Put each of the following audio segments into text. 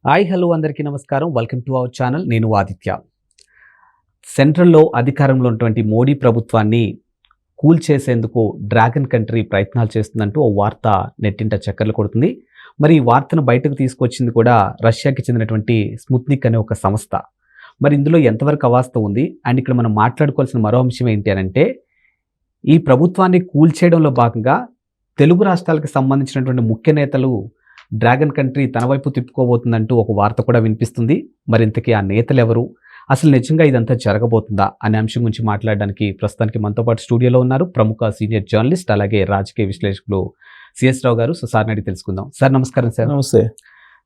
Hi hello అందరికీ నమస్కారం. Welcome to our channel. నేను ఆదిత్య. సెంట్రల్లో అధికారంలో ఉన్నటువంటి మోడీ ప్రభుత్వాన్ని కూల్చేసేందుకు డ్రాగన్ కంట్రీ ప్రయత్నాలు చేస్తుందంటూ ఓ వార్త నెట్టింట చక్కర్లు కొడుతుంది. మరి ఈ వార్తను బయటకు తీసుకొచ్చింది కూడా రష్యాకి చెందినటువంటి స్పుత్నిక్ అనే ఒక సంస్థ. మరి ఇందులో ఎంతవరకు అవాస్తవం ఉంది అండ్ ఇక్కడ మనం మాట్లాడుకోవాల్సిన మరో అంశం ఏంటి అనంటే, ఈ ప్రభుత్వాన్ని కూల్చేయడంలో భాగంగా తెలుగు రాష్ట్రాలకు సంబంధించినటువంటి ముఖ్య నేతలు డ్రాగన్ కంట్రీ తన వైపు తిప్పుకోబోతుందంటూ ఒక వార్త కూడా వినిపిస్తుంది. మరి ఇంతకీ ఆ నేతలు ఎవరు, అసలు నిజంగా ఇదంతా జరగబోతుందా అనే అంశం గురించి మాట్లాడడానికి ప్రస్తుతానికి మనతో పాటు స్టూడియోలో ఉన్నారు ప్రముఖ సీనియర్ జర్నలిస్ట్ అలాగే రాజకీయ విశ్లేషకులు సిఎస్ రావు గారు. సో సార్ని అడిగి తెలుసుకుందాం. సార్ నమస్కారం. సార్ నమస్తే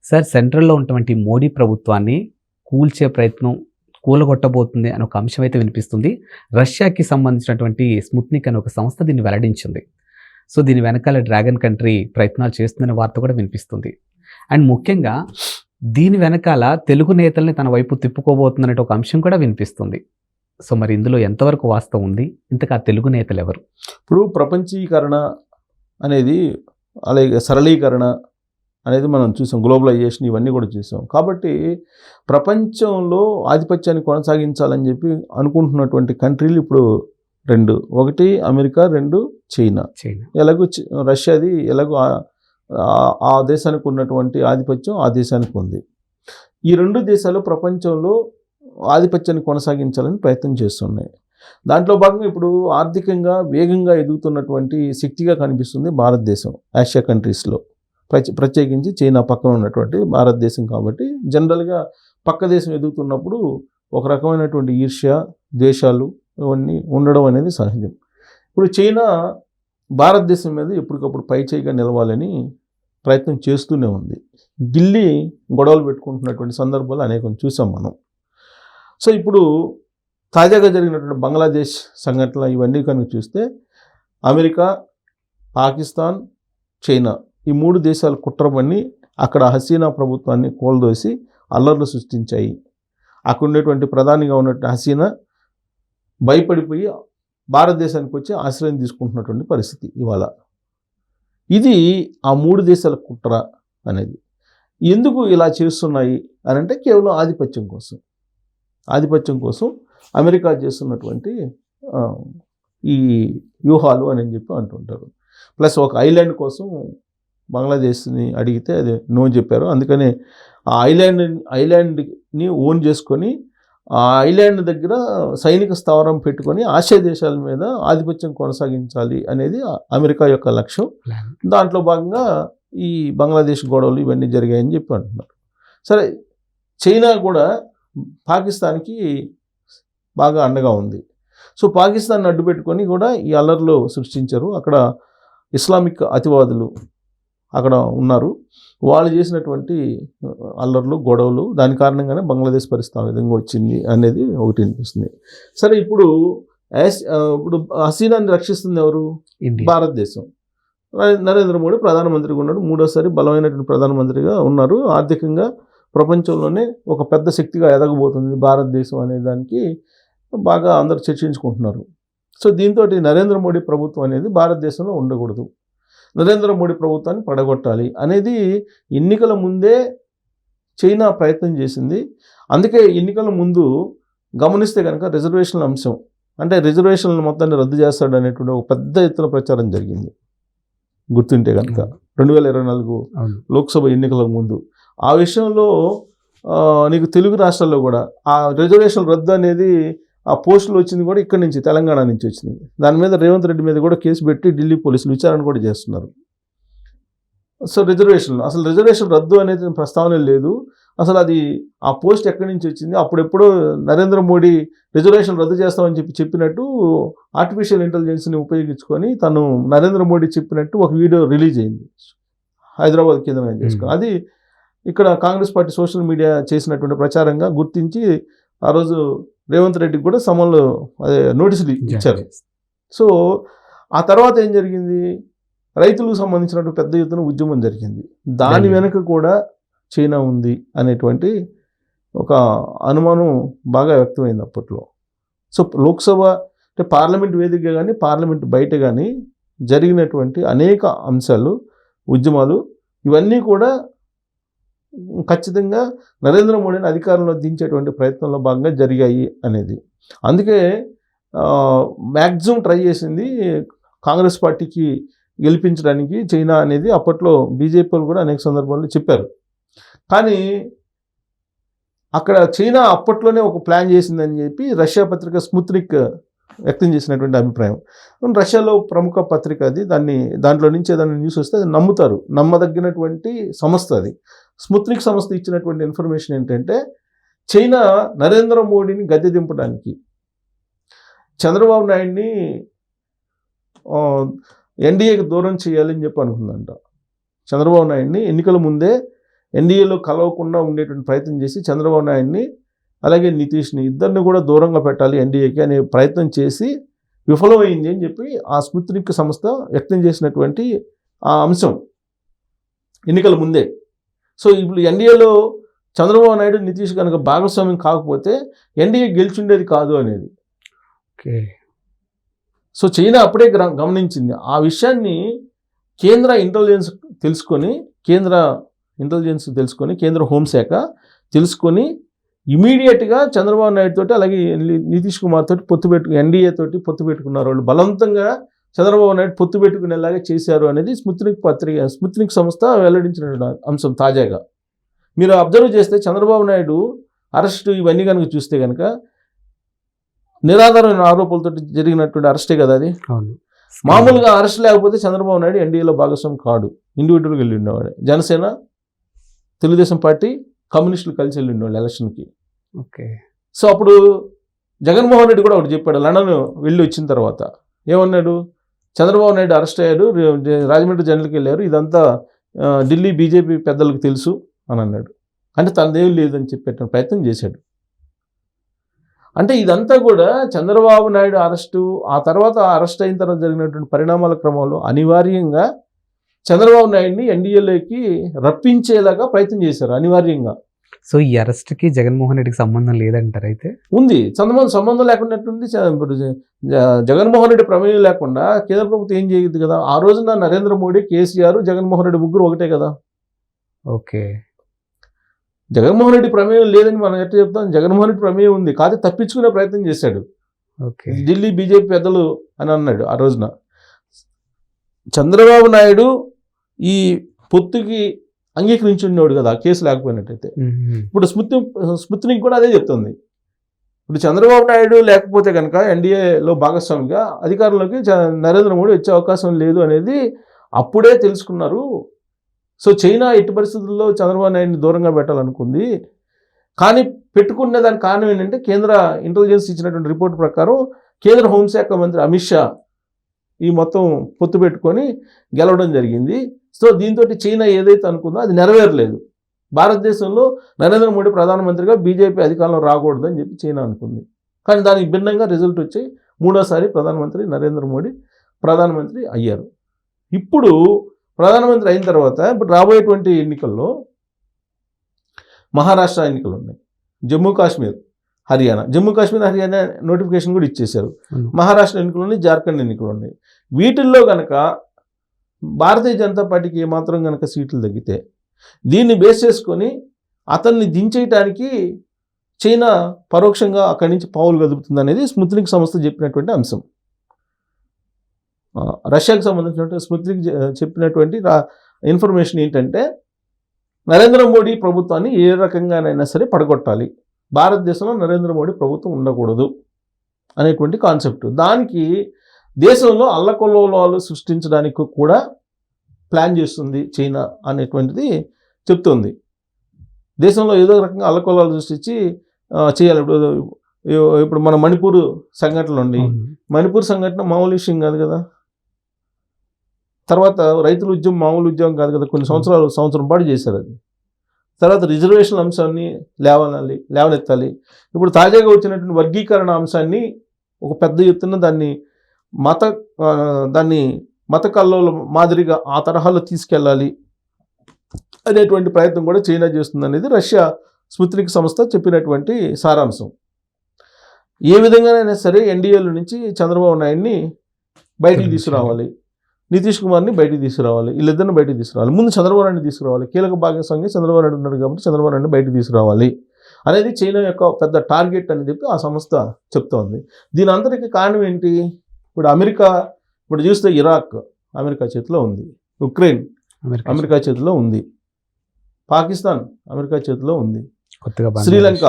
సార్. సెంట్రల్లో ఉన్నటువంటి మోడీ ప్రభుత్వాన్ని కూల్చే ప్రయత్నం కూలగొట్టబోతుంది అని ఒక అంశం అయితే వినిపిస్తుంది. రష్యాకి సంబంధించినటువంటి స్పుత్నిక్ అనే ఒక సంస్థ దీన్ని వెల్లడించింది. సో దీని వెనకాల డ్రాగన్ కంట్రీ ప్రయత్నాలు చేస్తుందనే వార్త కూడా వినిపిస్తుంది. అండ్ ముఖ్యంగా దీని వెనకాల తెలుగు నేతల్ని తన వైపు తిప్పుకోబోతుందనే ఒక అంశం కూడా వినిపిస్తుంది. సో మరి ఇందులో ఎంతవరకు వాస్తవం ఉంది, ఇంతకు ఆ తెలుగు నేతలు ఎవరు? ఇప్పుడు ప్రపంచీకరణ అనేది అలాగే సరళీకరణ అనేది మనం చూసాం, గ్లోబలైజేషన్ ఇవన్నీ కూడా చూసాం. కాబట్టి ప్రపంచంలో ఆధిపత్యాన్ని కొనసాగించాలని చెప్పి అనుకుంటున్నటువంటి కంట్రీలు ఇప్పుడు రెండు, ఒకటి అమెరికా, రెండు చైనా. ఎలాగో రష్యాది ఎలాగో ఆ దేశానికి ఉన్నటువంటి ఆధిపత్యం ఆ దేశానికి ఉంది. ఈ రెండు దేశాలు ప్రపంచంలో ఆధిపత్యాన్ని కొనసాగించాలని ప్రయత్నం చేస్తున్నాయి. దాంట్లో భాగంగా ఇప్పుడు ఆర్థికంగా వేగంగా ఎదుగుతున్నటువంటి శక్తిగా కనిపిస్తుంది భారతదేశం ఆసియా కంట్రీస్లో, ప్రత్యేకించి చైనా పక్కన ఉన్నటువంటి భారతదేశం. కాబట్టి జనరల్గా పక్క దేశం ఎదుగుతున్నప్పుడు ఒక రకమైనటువంటి ఈర్ష్య, ద్వేషాలు ఇవన్నీ ఉండడం అనేది సహజం. ఇప్పుడు చైనా భారతదేశం మీద ఎప్పటికప్పుడు పైచేయిగా నిలవాలని ప్రయత్నం చేస్తూనే ఉంది. ఢిల్లీ గొడవలు పెట్టుకుంటున్నటువంటి సందర్భాలు అనేకం చూసాం మనం. సో ఇప్పుడు తాజాగా జరిగినటువంటి బంగ్లాదేశ్ సంఘటన ఇవన్నీ కనుక చూస్తే అమెరికా, పాకిస్తాన్, చైనా ఈ మూడు దేశాలు కుట్రబన్ని అక్కడ హసీనా ప్రభుత్వాన్ని కూలదోసి అల్లర్లు సృష్టించాయి. అక్కడ ఉండేటువంటి ప్రధానిగా ఉన్నటువంటి హసీనా భయపడిపోయి భారతదేశానికి వచ్చి ఆశ్రయం తీసుకుంటున్నటువంటి పరిస్థితి ఇవాళ. ఇది ఆ మూడు దేశాల కుట్ర అనేది. ఎందుకు ఇలా చేస్తున్నాయి అని అంటే కేవలం ఆధిపత్యం కోసం అమెరికా చేస్తున్నటువంటి ఈ వ్యూహాలు అని చెప్పి అంటుంటారు. ప్లస్ ఒక ఐలాండ్ కోసం బంగ్లాదేశ్ని అడిగితే అది నో చెప్పారు. అందుకని ఆ ఐలాండ్ని ఓన్ చేసుకొని ఆ ఐలాండ్ దగ్గర సైనిక స్థావరం పెట్టుకొని ఆసియా దేశాల మీద ఆధిపత్యం కొనసాగించాలి అనేది అమెరికా యొక్క లక్ష్యం. దాంట్లో భాగంగా ఈ బంగ్లాదేశ్ గొడవలు ఇవన్నీ జరిగాయని చెప్పి అంటున్నారు. సరే, చైనా కూడా పాకిస్తాన్కి బాగా అండగా ఉంది. సో పాకిస్తాన్ అడ్డు పెట్టుకొని కూడా ఈ అల్లర్లు సృష్టించారు. అక్కడ ఇస్లామిక్ అతివాదులు అక్కడ ఉన్నారు. వాళ్ళు చేసినటువంటి అల్లర్లు, గొడవలు, దాని కారణంగానే బంగ్లాదేశ్ పరిస్థితి ఆ విధంగా వచ్చింది అనేది ఒకటి అనిపిస్తుంది. సరే, ఇప్పుడు హసీనాని రక్షిస్తుంది ఎవరు? భారతదేశం. నరేంద్ర మోడీ ప్రధానమంత్రిగా ఉన్నాడు, మూడోసారి బలమైనటువంటి ప్రధానమంత్రిగా ఉన్నారు. ఆర్థికంగా ప్రపంచంలోనే ఒక పెద్ద శక్తిగా ఎదగబోతుంది భారతదేశం అనే దానికి బాగా అందరూ చర్చించుకుంటున్నారు. సో దీంతో నరేంద్ర మోడీ ప్రభుత్వం అనేది భారతదేశంలో ఉండకూడదు, నరేంద్ర మోడీ ప్రభుత్వాన్ని పడగొట్టాలి అనేది ఎన్నికల ముందే చైనా ప్రయత్నం చేసింది. అందుకే ఎన్నికల ముందు గమనిస్తే కనుక రిజర్వేషన్ల అంశం, అంటే రిజర్వేషన్లు మొత్తాన్ని రద్దు చేస్తాడు అనేటువంటి ఒక పెద్ద ఎత్తున ప్రచారం జరిగింది. గుర్తుంటే కనుక 2024 లోక్సభ ఎన్నికలకు ముందు ఆ విషయంలో నీకు తెలుగు రాష్ట్రాల్లో కూడా ఆ రిజర్వేషన్ రద్దు అనేది ఆ పోస్టులు వచ్చింది కూడా ఇక్కడి నుంచి, తెలంగాణ నుంచి వచ్చింది. దాని మీద రేవంత్ రెడ్డి మీద కూడా కేసు పెట్టి ఢిల్లీ పోలీసులు విచారణ కూడా చేస్తున్నారు. సో అసలు రిజర్వేషన్ రద్దు అనేది ప్రస్తావన లేదు. అసలు అది ఆ పోస్ట్ ఎక్కడి నుంచి వచ్చింది? అప్పుడెప్పుడో నరేంద్ర మోడీ రిజర్వేషన్ రద్దు చేస్తామని చెప్పినట్టు ఆర్టిఫిషియల్ ఇంటెలిజెన్స్ని ఉపయోగించుకొని తను నరేంద్ర మోడీ చెప్పినట్టు ఒక వీడియో రిలీజ్ అయింది హైదరాబాద్ కేంద్రంగా చేసుకొని. అది ఇక్కడ కాంగ్రెస్ పార్టీ సోషల్ మీడియా చేసినటువంటి ప్రచారంగా గుర్తించి ఆ రోజు రేవంత్ రెడ్డికి కూడా సమన్లు నోటీసులు ఇచ్చారు. సో ఆ తర్వాత ఏం జరిగింది? రైతులకు సంబంధించినటువంటి పెద్ద ఎత్తున ఉద్యమం జరిగింది. దాని వెనుక కూడా చైనా ఉంది అనేటువంటి ఒక అనుమానం బాగా వ్యక్తమైంది అప్పట్లో. సో లోక్సభ అంటే పార్లమెంట్ వేదికగా కానీ పార్లమెంట్ బయట కానీ జరిగినటువంటి అనేక అంశాలు, ఉద్యమాలు ఇవన్నీ కూడా ఖచ్చితంగా నరేంద్ర మోడీని అధికారంలో దించేటువంటి ప్రయత్నంలో భాగంగా జరిగాయి అనేది. అందుకే మ్యాక్సిమం ట్రై చేసింది కాంగ్రెస్ పార్టీకి గెలిపించడానికి చైనా అనేది అప్పట్లో బీజేపీ వాళ్ళు కూడా అనేక సందర్భాల్లో చెప్పారు. కానీ అక్కడ చైనా అప్పట్లోనే ఒక ప్లాన్ చేసిందని చెప్పి రష్యా పత్రిక స్పుత్నిక్ వ్యక్తం చేసినటువంటి అభిప్రాయం. రష్యాలో ప్రముఖ పత్రిక అది. దాంట్లో నుంచి ఏదైనా న్యూస్ వస్తే అది నమ్ముతారు, నమ్మదగినటువంటి సంస్థ అది. స్పుత్నిక్ సంస్థ ఇచ్చినటువంటి ఇన్ఫర్మేషన్ ఏంటంటే చైనా నరేంద్ర మోడీని గద్దె దింపడానికి చంద్రబాబు నాయుడిని ఎన్డీఏకి దూరం చేయాలని చెప్పి అనుకుందంట. చంద్రబాబు నాయుడిని ఎన్నికల ముందే ఎన్డీఏలో కలవకుండా ఉండేటువంటి ప్రయత్నం చేసి చంద్రబాబు నాయుడిని అలాగే నితీష్ని ఇద్దరిని కూడా దూరంగా పెట్టాలి ఎన్డీఏకి అనే ప్రయత్నం చేసి విఫలమైంది అని చెప్పి ఆ స్పుత్నిక్ సంస్థ వ్యక్తం చేసినటువంటి ఆ అంశం ఎన్నికల ముందే. సో ఇప్పుడు ఎన్డీఏలో చంద్రబాబు నాయుడు నితీష్ కనుక భాగస్వామ్యం కాకపోతే ఎన్డీఏ గెలిచిండేది కాదు అనేది. ఓకే. సో చైనా అప్పుడే గమనించింది. ఆ విషయాన్ని కేంద్ర ఇంటెలిజెన్స్ తెలుసుకొని కేంద్ర హోంశాఖ తెలుసుకొని ఇమీడియట్గా చంద్రబాబు నాయుడు తోటి అలాగే నితీష్ కుమార్ తోటి ఎన్డీఏ తోటి పొత్తు పెట్టుకున్నారు. వాళ్ళు బలవంతంగా చంద్రబాబు నాయుడు పొత్తు పెట్టుకునేలాగా చేశారు అనేది స్పుత్నిక్ సంస్థ వెల్లడించిన అంశం. తాజాగా మీరు అబ్జర్వ్ చేస్తే చంద్రబాబు నాయుడు అరెస్టు ఇవన్నీ కనుక చూస్తే కనుక నిరాధారమైన ఆరోపణలతో జరిగినటువంటి అరెస్టే కదా అది. మామూలుగా అరెస్ట్ లేకపోతే చంద్రబాబు నాయుడు ఎన్డీఏలో భాగస్వామి కాడు, ఇండివిజువల్గా వెళ్ళి ఉండేవాడు. జనసేన, తెలుగుదేశం పార్టీ, కమ్యూనిస్టులు కలిసి వెళ్ళి ఉండేవాళ్ళు ఎలక్షన్కి. ఓకే. సో అప్పుడు జగన్మోహన్ రెడ్డి కూడా ఒకటి చెప్పాడు లండన్ వెళ్ళి వచ్చిన తర్వాత. ఏమన్నాడు? చంద్రబాబు నాయుడు అరెస్ట్ అయ్యాడు, రాజమండ్రి జైలుకి వెళ్ళారు, ఇదంతా ఢిల్లీ బీజేపీ పెద్దలకు తెలుసు అని అన్నాడు. అంటే తనదేం లేదని చెప్పేట ప్రయత్నం చేశాడు. అంటే ఇదంతా కూడా చంద్రబాబు నాయుడు అరెస్టు, ఆ తర్వాత అరెస్ట్ అయిన తర్వాత జరిగినటువంటి పరిణామాల క్రమంలో అనివార్యంగా చంద్రబాబు నాయుడిని ఎన్డీఏలోకి రప్పించేలాగా ప్రయత్నం చేశారు అనివార్యంగా. సో ఈ అరెస్ట్కి జగన్మోహన్ రెడ్డికి సంబంధం లేదంటారు? అయితే ఉంది, సంబంధం లేకున్నట్టుంది. ఇప్పుడు జగన్మోహన్ రెడ్డి ప్రమేయం లేకుండా కేంద్ర ప్రభుత్వం ఏం చేయదు కదా. ఆ రోజున నరేంద్ర మోడీ, కేసీఆర్, జగన్మోహన్ రెడ్డి ముగ్గురు ఒకటే కదా. ఓకే. జగన్మోహన్ రెడ్డి ప్రమేయం లేదని మనం ఎట్లా చెప్తాం? జగన్మోహన్ రెడ్డి ప్రమేయం ఉంది, కాదు తప్పించుకునే ప్రయత్నం చేశాడు. ఓకే. ఢిల్లీ బీజేపీ పెద్దలు అని అన్నాడు ఆ రోజున. చంద్రబాబు నాయుడు ఈ పొత్తుకి అంగీకరించి ఉండేవాడు కదా కేసు లేకపోయినట్టయితే. ఇప్పుడు స్పుత్నిక్ కూడా అదే చెప్తుంది. ఇప్పుడు చంద్రబాబు నాయుడు లేకపోతే కనుక ఎన్డీఏలో భాగస్వామిగా అధికారంలోకి నరేంద్ర మోడీ వచ్చే అవకాశం లేదు అనేది అప్పుడే తెలుసుకున్నారు. సో చైనా ఎట్టి పరిస్థితుల్లో చంద్రబాబు నాయుడిని దూరంగా పెట్టాలనుకుంది. కానీ పెట్టుకునే దానికి కారణం ఏంటంటే కేంద్ర ఇంటెలిజెన్స్ ఇచ్చినటువంటి రిపోర్ట్ ప్రకారం కేంద్ర హోంశాఖ మంత్రి అమిత్ షా ఈ మొత్తం పొత్తు పెట్టుకొని గెలవడం జరిగింది. సో దీంతో చైనా ఏదైతే అనుకుందో అది నెరవేరలేదు. భారతదేశంలో నరేంద్ర మోడీ ప్రధానమంత్రిగా బీజేపీ అధికారంలో రాకూడదని చెప్పి చైనా అనుకుంది. కానీ దానికి భిన్నంగా రిజల్ట్ వచ్చి మూడోసారి ప్రధానమంత్రి నరేంద్ర మోడీ ప్రధానమంత్రి అయ్యారు. ఇప్పుడు ప్రధానమంత్రి అయిన తర్వాత ఇప్పుడు రాబోయేటువంటి ఎన్నికల్లో మహారాష్ట్ర ఎన్నికలు ఉన్నాయి, జమ్మూ కాశ్మీర్, హర్యానా నోటిఫికేషన్ కూడా ఇచ్చేశారు. మహారాష్ట్ర ఎన్నికలు ఉన్నాయి, జార్ఖండ్ ఎన్నికలు ఉన్నాయి. వీటిల్లో కనుక భారతీయ జనతా పార్టీకి ఏమాత్రం కనుక సీట్లు తగ్గితే దీన్ని బేస్ చేసుకొని అతన్ని దించేయటానికి చైనా పరోక్షంగా అక్కడి నుంచి పావులు కదుపుతుంది అనేది స్పుత్నిక్ సంస్థ చెప్పినటువంటి అంశం. రష్యాకు సంబంధించినటువంటి స్పుత్నిక్ చెప్పినటువంటి ఇన్ఫర్మేషన్ ఏంటంటే నరేంద్ర మోడీ ప్రభుత్వాన్ని ఏ రకంగానైనా సరే పడగొట్టాలి, భారతదేశంలో నరేంద్ర మోడీ ప్రభుత్వం ఉండకూడదు అనేటువంటి కాన్సెప్ట్. దానికి దేశంలో అల్లకల్లోలాలు సృష్టించడానికి కూడా ప్లాన్ చేస్తుంది చైనా అనేటువంటిది చెప్తుంది. దేశంలో ఏదో రకంగా అల్లకల్లోలాలు సృష్టించి చేయాలి. ఇప్పుడు మన మణిపూర్ సంఘటనలు ఉండి, మణిపూర్ సంఘటన మామూలు విషయం కాదు కదా. తర్వాత రైతుల ఉద్యమం మామూలు ఉద్యమం కాదు కదా, కొన్ని సంవత్సరం పాటు చేశారు అది. తర్వాత రిజర్వేషన్ అంశాన్ని లేవనెత్తాలి. ఇప్పుడు తాజాగా వచ్చినటువంటి వర్గీకరణ అంశాన్ని ఒక పెద్ద ఎత్తున దాన్ని మత కల్లోల మాదిరిగా ఆ తరహాలో తీసుకెళ్ళాలి అనేటువంటి ప్రయత్నం కూడా చైనా చేస్తుంది అనేది రష్యా స్పుత్నిక్ సంస్థ చెప్పినటువంటి సారాంశం. ఏ విధంగానైనా సరే ఎన్డీఏల నుంచి చంద్రబాబు నాయుడిని బయటికి తీసుకురావాలి, నితీష్ కుమార్ని బయటికి తీసుకురావాలి, వీళ్ళిద్దరిని బయటికి తీసుకురావాలి. ముందు చంద్రబాబు నాయుడు తీసుకురావాలి, కీలక భాగస్వామి చంద్రబాబు నాయుడు ఉన్నాడు కాబట్టి చంద్రబాబు నాయుడు బయటికి తీసుకురావాలి అనేది చైనా యొక్క పెద్ద టార్గెట్ అని చెప్పి ఆ సంస్థ చెప్తోంది. దీని అంతటికి కారణం ఏంటి? ఇప్పుడు అమెరికా, ఇప్పుడు చూస్తే ఇరాక్ అమెరికా చేతిలో ఉంది, ఉక్రెయిన్ అమెరికా చేతిలో ఉంది, పాకిస్తాన్ అమెరికా చేతిలో ఉంది, శ్రీలంక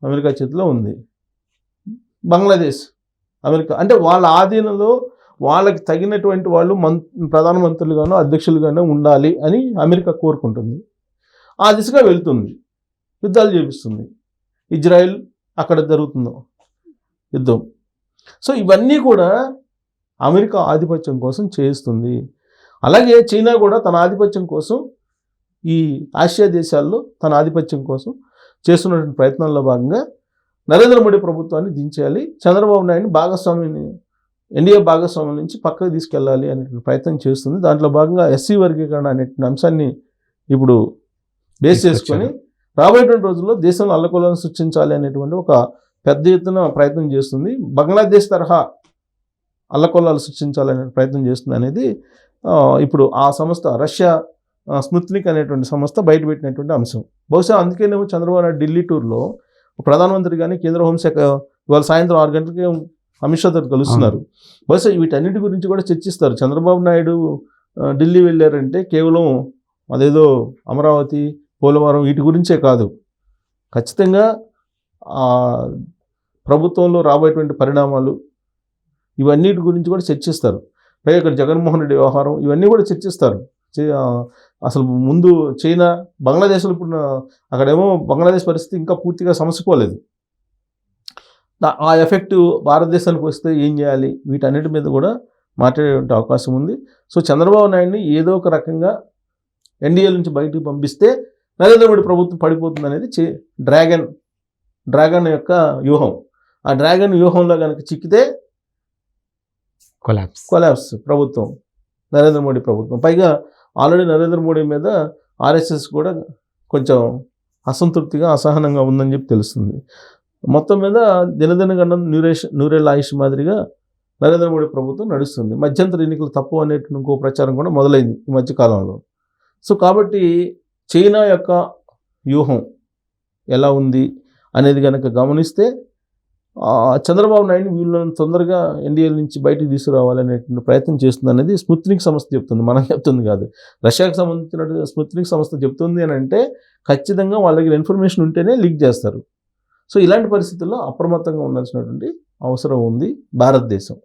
అమెరికా చేతిలో ఉంది, బంగ్లాదేశ్ అమెరికా. అంటే వాళ్ళ ఆధీనంలో వాళ్ళకి తగినటువంటి వాళ్ళు ప్రధానమంత్రులుగానో అధ్యక్షులుగానో ఉండాలి అని అమెరికా కోరుకుంటుంది. ఆ దిశగా వెళ్తుంది, యుద్ధాలు చేపిస్తుంది. ఇజ్రాయెల్ అక్కడ జరుగుతుందో యుద్ధం. సో ఇవన్నీ కూడా అమెరికా ఆధిపత్యం కోసం చేస్తుంది. అలాగే చైనా కూడా తన ఆధిపత్యం కోసం ఈ ఆసియా దేశాల్లో తన ఆధిపత్యం కోసం చేస్తున్నటువంటి ప్రయత్నాల్లో భాగంగా నరేంద్ర మోడీ ప్రభుత్వాన్ని దించేయాలి, చంద్రబాబు నాయుడిని భాగస్వామిని ఎన్డీఏ భాగస్వామ్యం నుంచి పక్కకు తీసుకెళ్లాలి అనేటువంటి ప్రయత్నం చేస్తుంది. దాంట్లో భాగంగా ఎస్సీ వర్గీకరణ అనేటువంటి అంశాన్ని ఇప్పుడు బేస్ చేసుకొని రాబోయేటువంటి రోజుల్లో దేశంలో అల్లకొలను సృష్టించాలి అనేటువంటి ఒక పెద్ద ఎత్తున ప్రయత్నం చేస్తుంది. బంగ్లాదేశ్ తరహా అల్లకొల్లాలు సృష్టించాలనే ప్రయత్నం చేస్తుంది అనేది ఇప్పుడు ఆ సంస్థ రష్యా స్పుత్నిక్ అనేటువంటి సంస్థ బయటపెట్టినటువంటి అంశం. బహుశా అందుకేనేమో చంద్రబాబు నాయుడు ఢిల్లీ టూర్లో ప్రధానమంత్రి కానీ కేంద్ర హోంశాఖ ఇవాళ సాయంత్రం 6 గంటలకి అమిత్ షాతో కలుస్తున్నారు. బహుశా వీటన్నిటి గురించి కూడా చర్చిస్తారు. చంద్రబాబు నాయుడు ఢిల్లీ వెళ్ళారంటే కేవలం అదేదో అమరావతి, పోలవరం వీటి గురించే కాదు, ఖచ్చితంగా ప్రభుత్వంలో రాబోయేటువంటి పరిణామాలు ఇవన్నిటి గురించి కూడా చర్చిస్తారు. పైగా ఇక్కడ జగన్మోహన్ రెడ్డి వ్యవహారం ఇవన్నీ కూడా చర్చిస్తారు. అసలు ముందు చైనా, బంగ్లాదేశ్లో ఇప్పుడు అక్కడేమో బంగ్లాదేశ్ పరిస్థితి ఇంకా పూర్తిగా సమసిపోలేదు. ఆ ఎఫెక్ట్ భారతదేశానికి వస్తే ఏం చేయాలి, వీటన్నిటి మీద కూడా మాట్లాడే అవకాశం ఉంది. సో చంద్రబాబు నాయుడిని ఏదో ఒక రకంగా ఎన్డీఏ నుంచి బయటికి పంపిస్తే నరేంద్ర మోడీ ప్రభుత్వం పడిపోతుంది అనేది డ్రాగన్ యొక్క వ్యూహం. ఆ డ్రాగన్ వ్యూహంలో కనుక చిక్కితే కొలాప్స్ ప్రభుత్వం, నరేంద్ర మోడీ ప్రభుత్వం. పైగా ఆల్రెడీ నరేంద్ర మోడీ మీద ఆర్ఎస్ఎస్ కూడా కొంచెం అసంతృప్తిగా, అసహనంగా ఉందని చెప్పి తెలుస్తుంది. మొత్తం మీద దినదిన గండం నూరేళ్ల ఆయుష్ మాదిరిగా నరేంద్ర మోడీ ప్రభుత్వం నడుస్తుంది. మధ్యంతర ఎన్నికలు తప్పు అనేటువంటి ఇంకో ప్రచారం కూడా మొదలైంది ఈ మధ్యకాలంలో. సో కాబట్టి చైనా యొక్క వ్యూహం ఎలా ఉంది అనేది కనుక గమనిస్తే చంద్రబాబు నాయుడు వీళ్ళని తొందరగా ఎన్డీఏ నుంచి బయటికి తీసుకురావాలనేటువంటి ప్రయత్నం చేస్తుంది అనేది స్పుత్నిక్ సంస్థ చెప్తుంది, మనం చెప్తుంది కాదు. రష్యాకు సంబంధించిన స్పుత్నిక్ సంస్థ చెప్తుంది అని అంటే ఖచ్చితంగా వాళ్ళ దగ్గర ఇన్ఫర్మేషన్ ఉంటేనే లీక్ చేస్తారు. సో ఇలాంటి పరిస్థితుల్లో అప్రమత్తంగా ఉండాల్సినటువంటి అవసరం ఉంది భారతదేశం.